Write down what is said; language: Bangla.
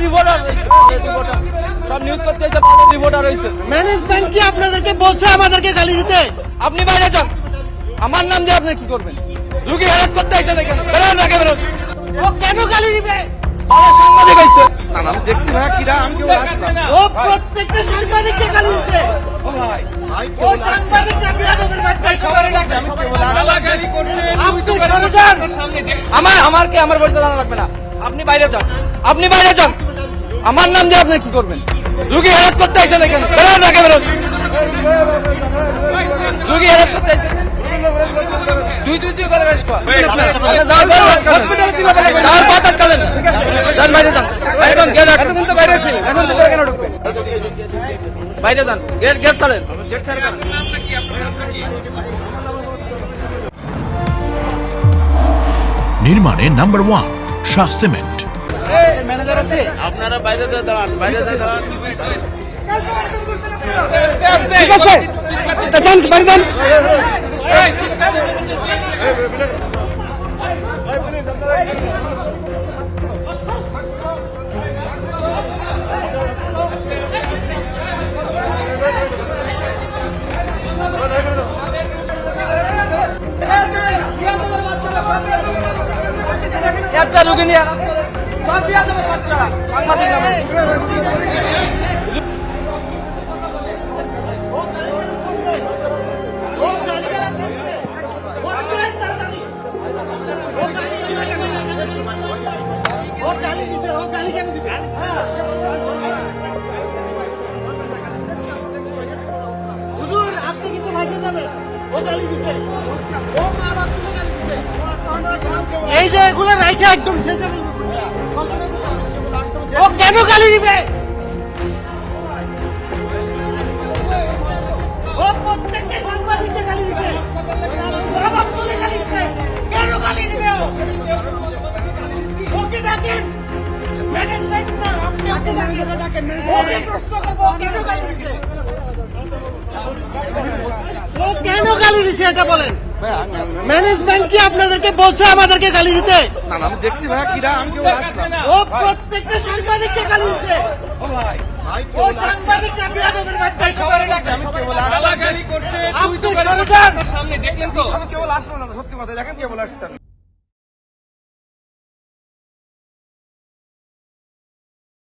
রিপোর্টার সব নিউজ করতে এসে রিপোর্টার হয়েছে। ম্যানেজমেন্ট কি আপনাদেরকে বলছে আমাদেরকে গালি দিতে? আপনি বাইরে যান, আমার নাম দিয়ে আপনি কি করবেন? রুগী হ্যারাস করতে আসছে দেখেন, বেরোন না বেরোন। ও কেন গালি দিবে? আমার সাংবাদিক হয়েছে। না আমি দেখছি না কিরা, আমি কেউ আসলাম। ও প্রত্যেকটা সাংবাদিককে গালি দিচ্ছে। ও সাংবাদিকরা বিয়াদবের বাচ্চা সবার লাগছে। আপনি সরে যান। আমার পরিচয় জানা লাগবে না। আপনি বাইরে যান, আপনি বাইরে যান, আমার নাম দিয়ে আপনি কি করবেন? রুগী হ্যারাস করতে আসছে দেখেন, বেরোন না বেরোন। রুগী হ্যারাস করতে আসছে, দুই করে বেশ কর। যাওয়ার পথ আটকালেন না। যান বাইরে যান, বাইরে যান, গেট এতক্ষণ তো বাইরে ছিলেন, এখন ভিতরে কেন ঢুকবেন? বাইরে যান, গেট ছাড়েন, গেট ছাড়েন। নির্মাণে নাম্বার 1 শাহ সিমেন্ট। ম্যানেজার আছে, আপনারা বাইরে দাঁড়ান, বাইরে দাঁড়ান। ঠিক আছে, যান বাড়ি যান। একটা রুগী নিয়ে সব বিয়াদবের বাচ্চারা সাংবাদিক নামে। হুজুর আপনি কিন্তু ভাইসে যাবেন। ও গালি দিছে, ও মা বাপ তুলে গালি দিছে। এই যে এগুলো রাইখা একদম শেষ যাবে। ও কেন গালি দিবে? ও প্রত্যেকটা সাংবাদিককে গালি দিছে। মা বাপ তুলে গালি দিছে। কেন গালি দিবে ও? ওকে ডাকেন। ম্যানেজমেন্ট না, আপনি ওকে ডাকেন। ওকে প্রশ্ন করবো, ও কেন গালি দিছে? ও কেন গালি দিছে এটা বলেন। ম্যানেজমেন্ট কি আপনাদেরকে বলছে আমাদেরকে গালি দিতে? না আমি দেখছি না কিরা, আমি কেউ আসলাম। ও প্রত্যেকটা সাংবাদিককে গালি দিচ্ছে। ও সাংবাদিকরা বিয়াদবের বাচ্চা সবার লাগছে। আমি কেবল আপনি সরে যান। আমি কেবল আসলাম না, সত্যি কথা দেখেন কেবল আসছেন।